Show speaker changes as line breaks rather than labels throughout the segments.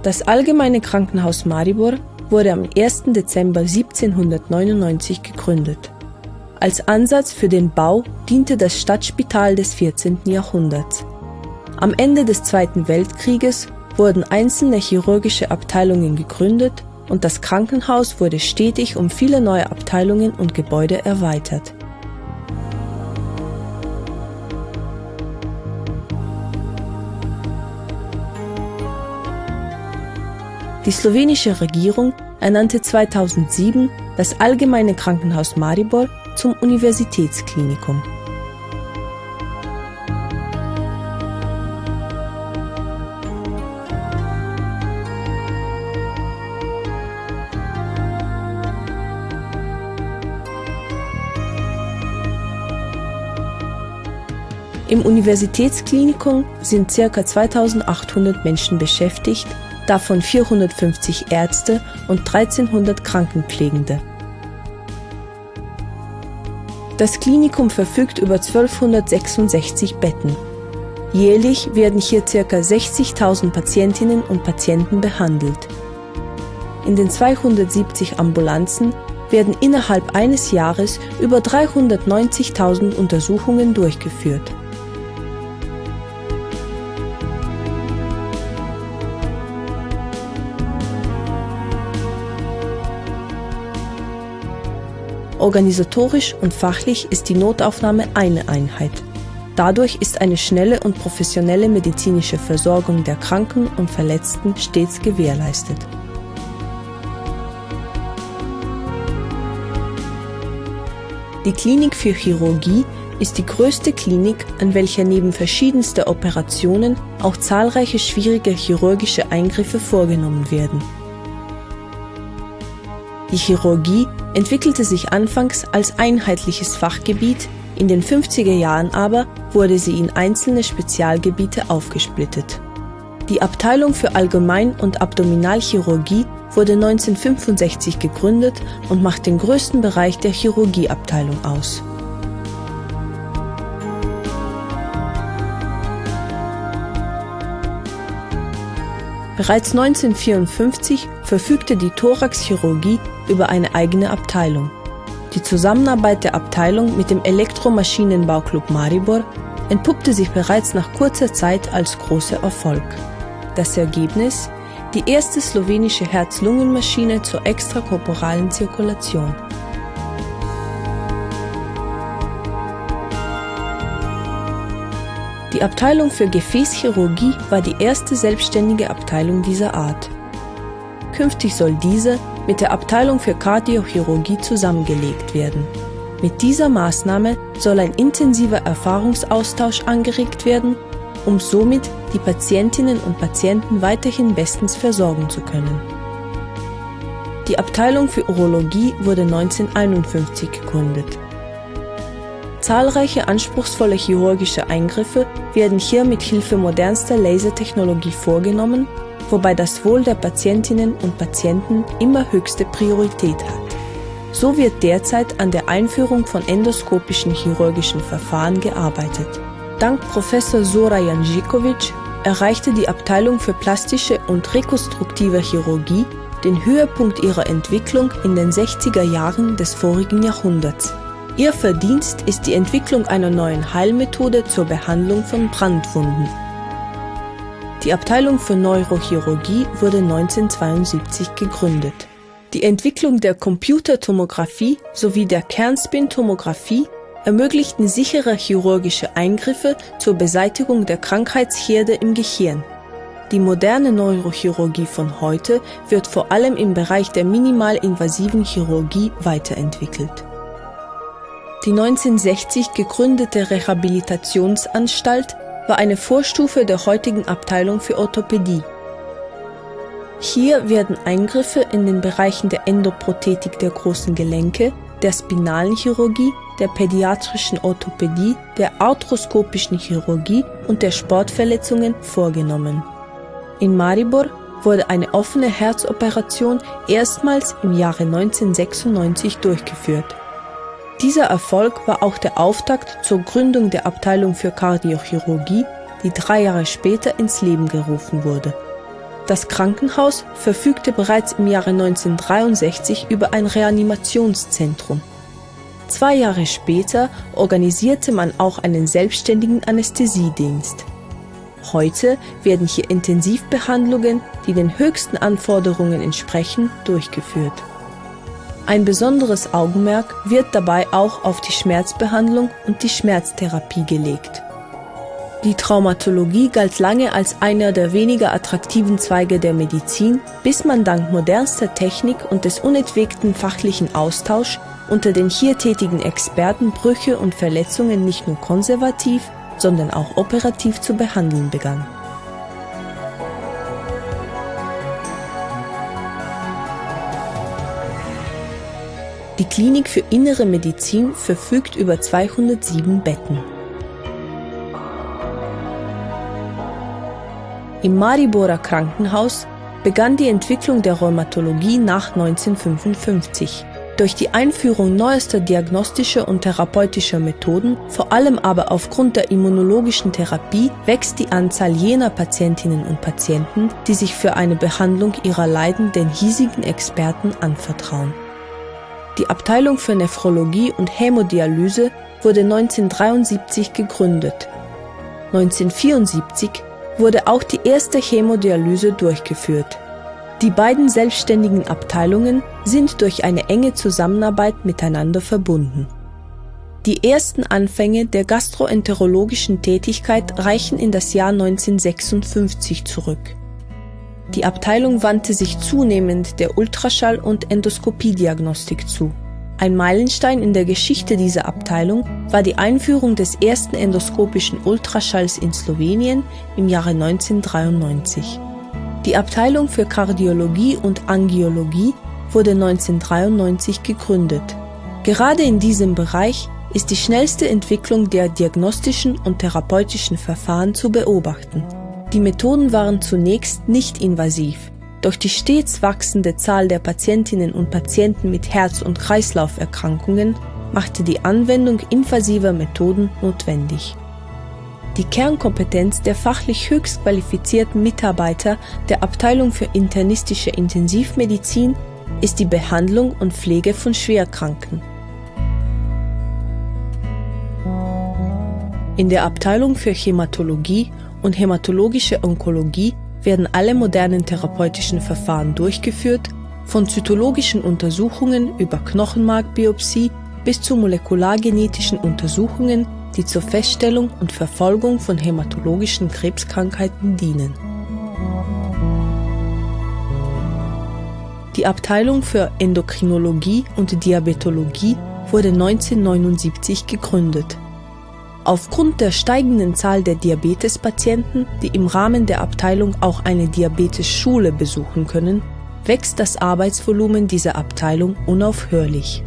Das Allgemeine Krankenhaus Maribor wurde am 1. Dezember 1799 gegründet. Als Ansatz für den Bau diente das Stadtspital des 14. Jahrhunderts. Am Ende des Zweiten Weltkrieges wurden einzelne chirurgische Abteilungen gegründet und das Krankenhaus wurde stetig um viele neue Abteilungen und Gebäude erweitert. Die slowenische Regierung ernannte 2007 das Allgemeine Krankenhaus Maribor zum Universitätsklinikum. Im Universitätsklinikum sind ca. 2800 Menschen beschäftigt, davon 450 Ärzte und 1300 Krankenpflegende. Das Klinikum verfügt über 1266 Betten. Jährlich werden hier ca. 60.000 Patientinnen und Patienten behandelt. In den 270 Ambulanzen werden innerhalb eines Jahres über 390.000 Untersuchungen durchgeführt. Organisatorisch und fachlich ist die Notaufnahme eine Einheit. Dadurch ist eine schnelle und professionelle medizinische Versorgung der Kranken und Verletzten stets gewährleistet. Die Klinik für Chirurgie ist die größte Klinik, an welcher neben verschiedenster Operationen auch zahlreiche schwierige chirurgische Eingriffe vorgenommen werden. Die Chirurgie entwickelte sich anfangs als einheitliches Fachgebiet, in den 50er Jahren aber wurde sie in einzelne Spezialgebiete aufgesplittet. Die Abteilung für Allgemein- und Abdominalchirurgie wurde 1965 gegründet und macht den größten Bereich der Chirurgieabteilung aus. Bereits 1954 verfügte die Thoraxchirurgie über eine eigene Abteilung. Die Zusammenarbeit der Abteilung mit dem Elektromaschinenbauclub Maribor entpuppte sich bereits nach kurzer Zeit als großer Erfolg. Das Ergebnis? Die erste slowenische Herz-Lungen-Maschine zur extrakorporalen Zirkulation. Die Abteilung für Gefäßchirurgie war die erste selbstständige Abteilung dieser Art. Künftig soll diese mit der Abteilung für Kardiochirurgie zusammengelegt werden. Mit dieser Maßnahme soll ein intensiver Erfahrungsaustausch angeregt werden, um somit die Patientinnen und Patienten weiterhin bestens versorgen zu können. Die Abteilung für Urologie wurde 1951 gegründet. Zahlreiche anspruchsvolle chirurgische Eingriffe werden hier mit Hilfe modernster Lasertechnologie vorgenommen, wobei das Wohl der Patientinnen und Patienten immer höchste Priorität hat. So wird derzeit an der Einführung von endoskopischen chirurgischen Verfahren gearbeitet. Dank Professor Zora Janžiković erreichte die Abteilung für plastische und rekonstruktive Chirurgie den Höhepunkt ihrer Entwicklung in den 60er Jahren des vorigen Jahrhunderts. Ihr Verdienst ist die Entwicklung einer neuen Heilmethode zur Behandlung von Brandwunden. Die Abteilung für Neurochirurgie wurde 1972 gegründet. Die Entwicklung der Computertomographie sowie der Kernspintomographie ermöglichten sichere chirurgische Eingriffe zur Beseitigung der Krankheitsherde im Gehirn. Die moderne Neurochirurgie von heute wird vor allem im Bereich der minimalinvasiven Chirurgie weiterentwickelt. Die 1960 gegründete Rehabilitationsanstalt war eine Vorstufe der heutigen Abteilung für Orthopädie. Hier werden Eingriffe in den Bereichen der Endoprothetik der großen Gelenke, der spinalen Chirurgie, der pädiatrischen Orthopädie, der arthroskopischen Chirurgie und der Sportverletzungen vorgenommen. In Maribor wurde eine offene Herzoperation erstmals im Jahre 1996 durchgeführt. Dieser Erfolg war auch der Auftakt zur Gründung der Abteilung für Kardiochirurgie, die 3 Jahre später ins Leben gerufen wurde. Das Krankenhaus verfügte bereits im Jahre 1963 über ein Reanimationszentrum. 2 Jahre später organisierte man auch einen selbstständigen Anästhesiedienst. Heute werden hier Intensivbehandlungen, die den höchsten Anforderungen entsprechen, durchgeführt. Ein besonderes Augenmerk wird dabei auch auf die Schmerzbehandlung und die Schmerztherapie gelegt. Die Traumatologie galt lange als einer der weniger attraktiven Zweige der Medizin, bis man dank modernster Technik und des unentwegten fachlichen Austauschs unter den hier tätigen Experten Brüche und Verletzungen nicht nur konservativ, sondern auch operativ zu behandeln begann. Die Klinik für Innere Medizin verfügt über 207 Betten. Im Mariborer Krankenhaus begann die Entwicklung der Rheumatologie nach 1955. Durch die Einführung neuester diagnostischer und therapeutischer Methoden, vor allem aber aufgrund der immunologischen Therapie, wächst die Anzahl jener Patientinnen und Patienten, die sich für eine Behandlung ihrer Leiden den hiesigen Experten anvertrauen. Die Abteilung für Nephrologie und Hämodialyse wurde 1973 gegründet. 1974 wurde auch die erste Hämodialyse durchgeführt. Die beiden selbstständigen Abteilungen sind durch eine enge Zusammenarbeit miteinander verbunden. Die ersten Anfänge der gastroenterologischen Tätigkeit reichen in das Jahr 1956 zurück. Die Abteilung wandte sich zunehmend der Ultraschall- und Endoskopiediagnostik zu. Ein Meilenstein in der Geschichte dieser Abteilung war die Einführung des ersten endoskopischen Ultraschalls in Slowenien im Jahre 1993. Die Abteilung für Kardiologie und Angiologie wurde 1993 gegründet. Gerade in diesem Bereich ist die schnellste Entwicklung der diagnostischen und therapeutischen Verfahren zu beobachten. Die Methoden waren zunächst nicht invasiv, doch die stets wachsende Zahl der Patientinnen und Patienten mit Herz- und Kreislauferkrankungen machte die Anwendung invasiver Methoden notwendig. Die Kernkompetenz der fachlich höchst qualifizierten Mitarbeiter der Abteilung für internistische Intensivmedizin ist die Behandlung und Pflege von Schwerkranken. In der Abteilung für Hämatologie und hämatologische Onkologie werden alle modernen therapeutischen Verfahren durchgeführt, von zytologischen Untersuchungen über Knochenmarkbiopsie bis zu molekulargenetischen Untersuchungen, die zur Feststellung und Verfolgung von hämatologischen Krebskrankheiten dienen. Die Abteilung für Endokrinologie und Diabetologie wurde 1979 gegründet. Aufgrund der steigenden Zahl der Diabetespatienten, die im Rahmen der Abteilung auch eine Diabetesschule besuchen können, wächst das Arbeitsvolumen dieser Abteilung unaufhörlich.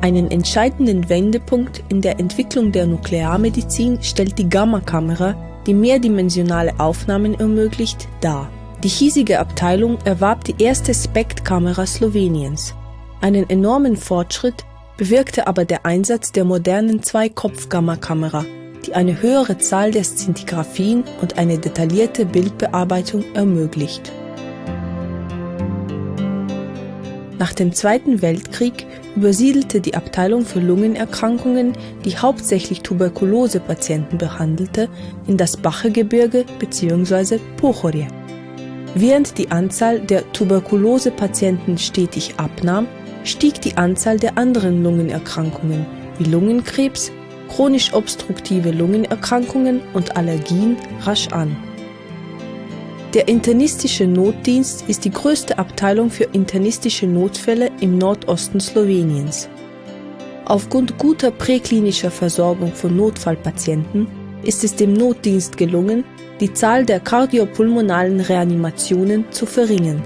Einen entscheidenden Wendepunkt in der Entwicklung der Nuklearmedizin stellt die Gammakamera, die mehrdimensionale Aufnahmen ermöglicht, dar. Die hiesige Abteilung erwarb die erste SPECT-Kamera Sloweniens. Einen enormen Fortschritt bewirkte aber der Einsatz der modernen Zwei-Kopf-Gammakamera, die eine höhere Zahl der Szintigraphien und eine detaillierte Bildbearbeitung ermöglicht. Nach dem Zweiten Weltkrieg übersiedelte die Abteilung für Lungenerkrankungen, die hauptsächlich Tuberkulosepatienten behandelte, in das Bache-Gebirge bzw. Pohorje. Während die Anzahl der Tuberkulosepatienten stetig abnahm, stieg die Anzahl der anderen Lungenerkrankungen wie Lungenkrebs, chronisch obstruktive Lungenerkrankungen und Allergien rasch an. Der internistische Notdienst ist die größte Abteilung für internistische Notfälle im Nordosten Sloweniens. Aufgrund guter präklinischer Versorgung von Notfallpatienten ist es dem Notdienst gelungen, die Zahl der kardiopulmonalen Reanimationen zu verringern.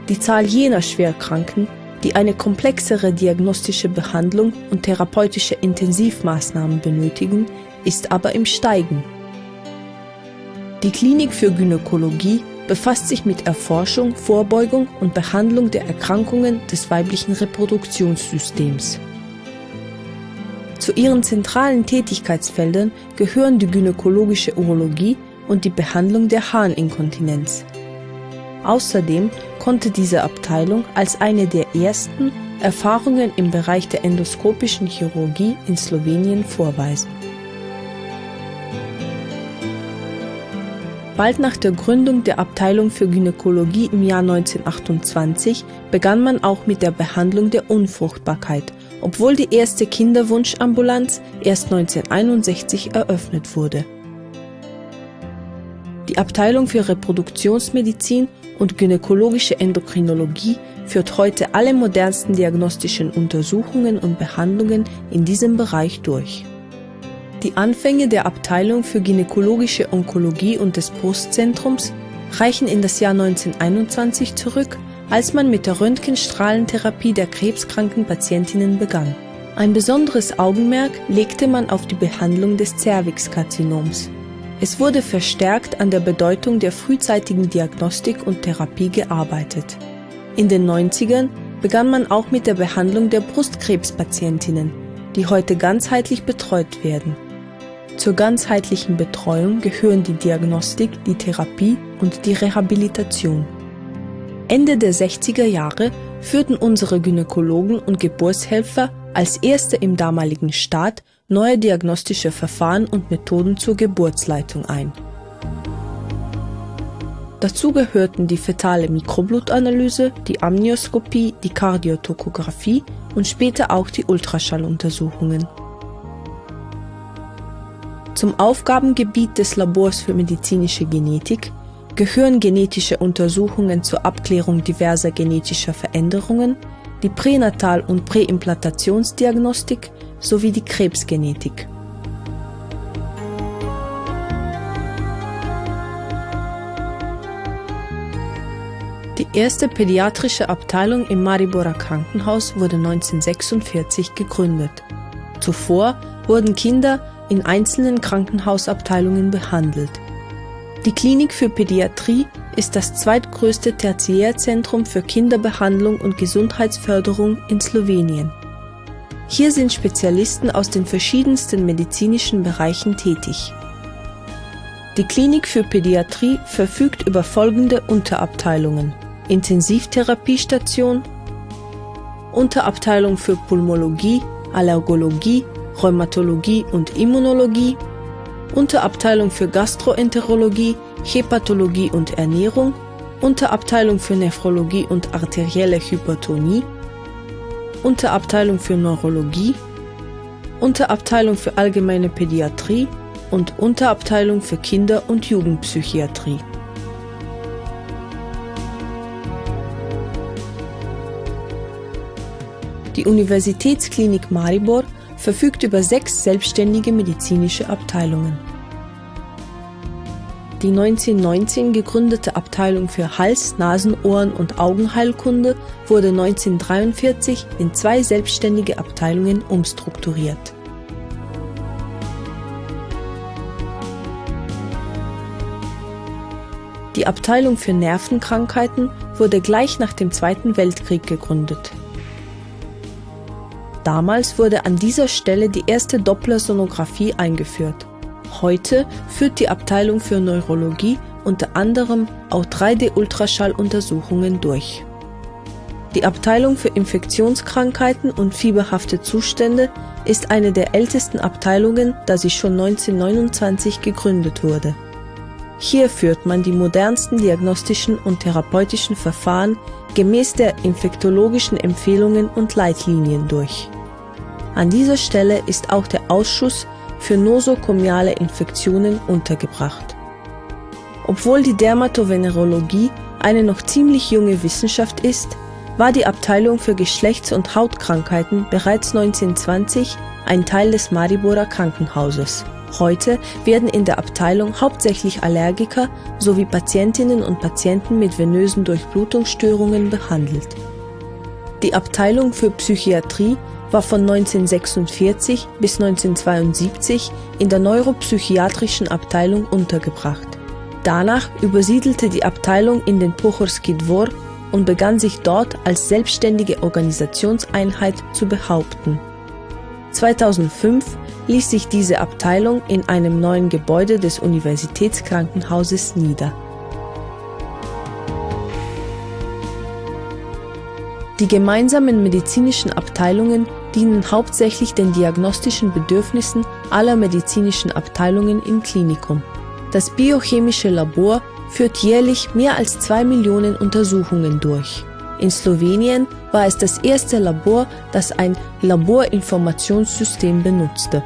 Die Zahl jener Schwerkranken, die eine komplexere diagnostische Behandlung und therapeutische Intensivmaßnahmen benötigen, ist aber im Steigen. Die Klinik für Gynäkologie befasst sich mit Erforschung, Vorbeugung und Behandlung der Erkrankungen des weiblichen Reproduktionssystems. Zu ihren zentralen Tätigkeitsfeldern gehören die gynäkologische Urologie und die Behandlung der Harninkontinenz. Außerdem konnte diese Abteilung als eine der ersten Erfahrungen im Bereich der endoskopischen Chirurgie in Slowenien vorweisen. Bald nach der Gründung der Abteilung für Gynäkologie im Jahr 1928 begann man auch mit der Behandlung der Unfruchtbarkeit, obwohl die erste Kinderwunschambulanz erst 1961 eröffnet wurde. Die Abteilung für Reproduktionsmedizin und gynäkologische Endokrinologie führt heute alle modernsten diagnostischen Untersuchungen und Behandlungen in diesem Bereich durch. Die Anfänge der Abteilung für gynäkologische Onkologie und des Brustzentrums reichen in das Jahr 1921 zurück, als man mit der Röntgenstrahlentherapie der krebskranken Patientinnen begann. Ein besonderes Augenmerk legte man auf die Behandlung des Zervixkarzinoms. Es wurde verstärkt an der Bedeutung der frühzeitigen Diagnostik und Therapie gearbeitet. In den 90ern begann man auch mit der Behandlung der Brustkrebspatientinnen, die heute ganzheitlich betreut werden. Zur ganzheitlichen Betreuung gehören die Diagnostik, die Therapie und die Rehabilitation. Ende der 60er Jahre führten unsere Gynäkologen und Geburtshelfer als erste im damaligen Staat neue diagnostische Verfahren und Methoden zur Geburtsleitung ein. Dazu gehörten die fetale Mikroblutanalyse, die Amnioskopie, die Kardiotokographie und später auch die Ultraschalluntersuchungen. Zum Aufgabengebiet des Labors für medizinische Genetik gehören genetische Untersuchungen zur Abklärung diverser genetischer Veränderungen, die Pränatal- und Präimplantationsdiagnostik sowie die Krebsgenetik. Die erste pädiatrische Abteilung im Mariborer Krankenhaus wurde 1946 gegründet. Zuvor wurden Kinder in einzelnen Krankenhausabteilungen behandelt. Die Klinik für Pädiatrie ist das zweitgrößte Tertiärzentrum für Kinderbehandlung und Gesundheitsförderung in Slowenien. Hier sind Spezialisten aus den verschiedensten medizinischen Bereichen tätig. Die Klinik für Pädiatrie verfügt über folgende Unterabteilungen: Intensivtherapiestation, Unterabteilung für Pulmologie, Allergologie, Rheumatologie und Immunologie, Unterabteilung für Gastroenterologie, Hepatologie und Ernährung, Unterabteilung für Nephrologie und arterielle Hypertonie, Unterabteilung für Neurologie, Unterabteilung für allgemeine Pädiatrie und Unterabteilung für Kinder- und Jugendpsychiatrie. Die Universitätsklinik Maribor verfügt über 6 selbstständige medizinische Abteilungen. Die 1919 gegründete Abteilung für Hals-, Nasen-, Ohren- und Augenheilkunde wurde 1943 in 2 selbstständige Abteilungen umstrukturiert. Die Abteilung für Nervenkrankheiten wurde gleich nach dem Zweiten Weltkrieg gegründet. Damals wurde an dieser Stelle die erste Dopplersonographie eingeführt. Heute führt die Abteilung für Neurologie unter anderem auch 3D-Ultraschalluntersuchungen durch. Die Abteilung für Infektionskrankheiten und fieberhafte Zustände ist eine der ältesten Abteilungen, da sie schon 1929 gegründet wurde. Hier führt man die modernsten diagnostischen und therapeutischen Verfahren gemäß der infektologischen Empfehlungen und Leitlinien durch. An dieser Stelle ist auch der Ausschuss für nosokomiale Infektionen untergebracht. Obwohl die Dermatovenerologie eine noch ziemlich junge Wissenschaft ist, war die Abteilung für Geschlechts- und Hautkrankheiten bereits 1920 ein Teil des Mariborer Krankenhauses. Heute werden in der Abteilung hauptsächlich Allergiker sowie Patientinnen und Patienten mit venösen Durchblutungsstörungen behandelt. Die Abteilung für Psychiatrie war von 1946 bis 1972 in der neuropsychiatrischen Abteilung untergebracht. Danach übersiedelte die Abteilung in den Pohorski Dvor und begann sich dort als selbstständige Organisationseinheit zu behaupten. 2005 ließ sich diese Abteilung in einem neuen Gebäude des Universitätskrankenhauses nieder. Die gemeinsamen medizinischen Abteilungen dienen hauptsächlich den diagnostischen Bedürfnissen aller medizinischen Abteilungen im Klinikum. Das biochemische Labor führt jährlich mehr als 2 Millionen Untersuchungen durch. In Slowenien war es das erste Labor, das ein Laborinformationssystem benutzte.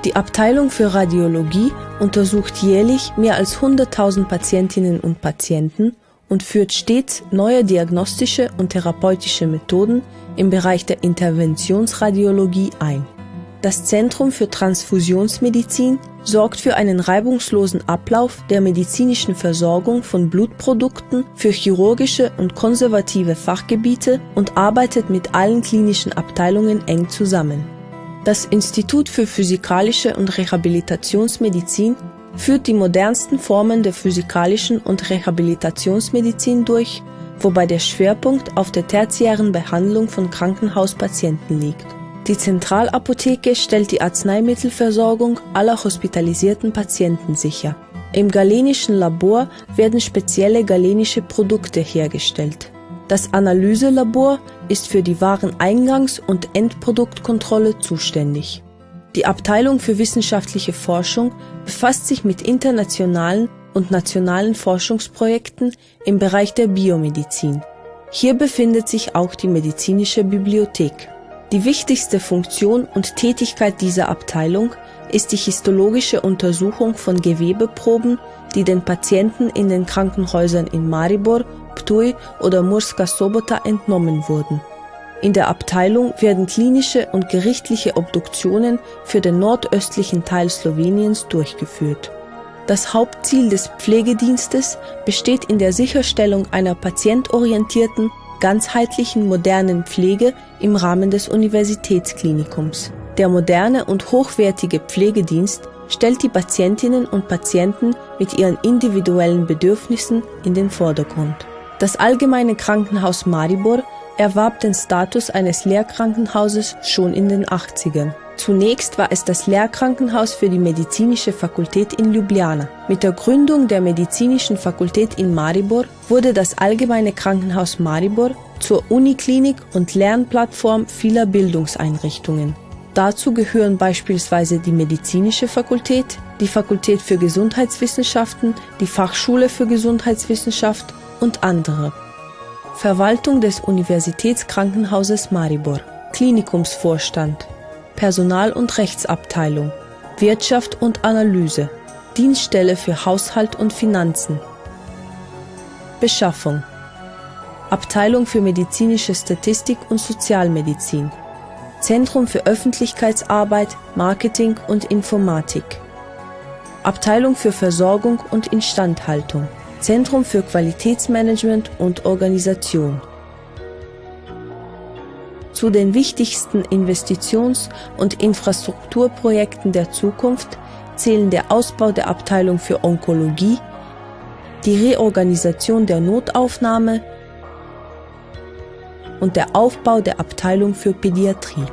Die Abteilung für Radiologie untersucht jährlich mehr als 100.000 Patientinnen und Patienten und führt stets neue diagnostische und therapeutische Methoden im Bereich der Interventionsradiologie ein. Das Zentrum für Transfusionsmedizin sorgt für einen reibungslosen Ablauf der medizinischen Versorgung von Blutprodukten für chirurgische und konservative Fachgebiete und arbeitet mit allen klinischen Abteilungen eng zusammen. Das Institut für Physikalische und Rehabilitationsmedizin führt die modernsten Formen der physikalischen und Rehabilitationsmedizin durch, wobei der Schwerpunkt auf der tertiären Behandlung von Krankenhauspatienten liegt. Die Zentralapotheke stellt die Arzneimittelversorgung aller hospitalisierten Patienten sicher. Im galenischen Labor werden spezielle galenische Produkte hergestellt. Das Analyselabor ist für die Wareneingangs- und Endproduktkontrolle zuständig. Die Abteilung für wissenschaftliche Forschung befasst sich mit internationalen und nationalen Forschungsprojekten im Bereich der Biomedizin. Hier befindet sich auch die medizinische Bibliothek. Die wichtigste Funktion und Tätigkeit dieser Abteilung ist die histologische Untersuchung von Gewebeproben, die den Patienten in den Krankenhäusern in Maribor, Ptuj oder Murska Sobota entnommen wurden. In der Abteilung werden klinische und gerichtliche Obduktionen für den nordöstlichen Teil Sloweniens durchgeführt. Das Hauptziel des Pflegedienstes besteht in der Sicherstellung einer patientorientierten, ganzheitlichen modernen Pflege im Rahmen des Universitätsklinikums. Der moderne und hochwertige Pflegedienst stellt die Patientinnen und Patienten mit ihren individuellen Bedürfnissen in den Vordergrund. Das Allgemeine Krankenhaus Maribor erwarb den Status eines Lehrkrankenhauses schon in den 80ern. Zunächst war es das Lehrkrankenhaus für die medizinische Fakultät in Ljubljana. Mit der Gründung der medizinischen Fakultät in Maribor wurde das Allgemeine Krankenhaus Maribor zur Uniklinik und Lernplattform vieler Bildungseinrichtungen. Dazu gehören beispielsweise die medizinische Fakultät, die Fakultät für Gesundheitswissenschaften, die Fachschule für Gesundheitswissenschaft und andere. Verwaltung des Universitätskrankenhauses Maribor, Klinikumsvorstand, Personal- und Rechtsabteilung, Wirtschaft und Analyse, Dienststelle für Haushalt und Finanzen, Beschaffung, Abteilung für medizinische Statistik und Sozialmedizin, Zentrum für Öffentlichkeitsarbeit, Marketing und Informatik, Abteilung für Versorgung und Instandhaltung, Zentrum für Qualitätsmanagement und Organisation. Zu den wichtigsten Investitions- und Infrastrukturprojekten der Zukunft zählen der Ausbau der Abteilung für Onkologie, die Reorganisation der Notaufnahme und der Aufbau der Abteilung für Pädiatrie.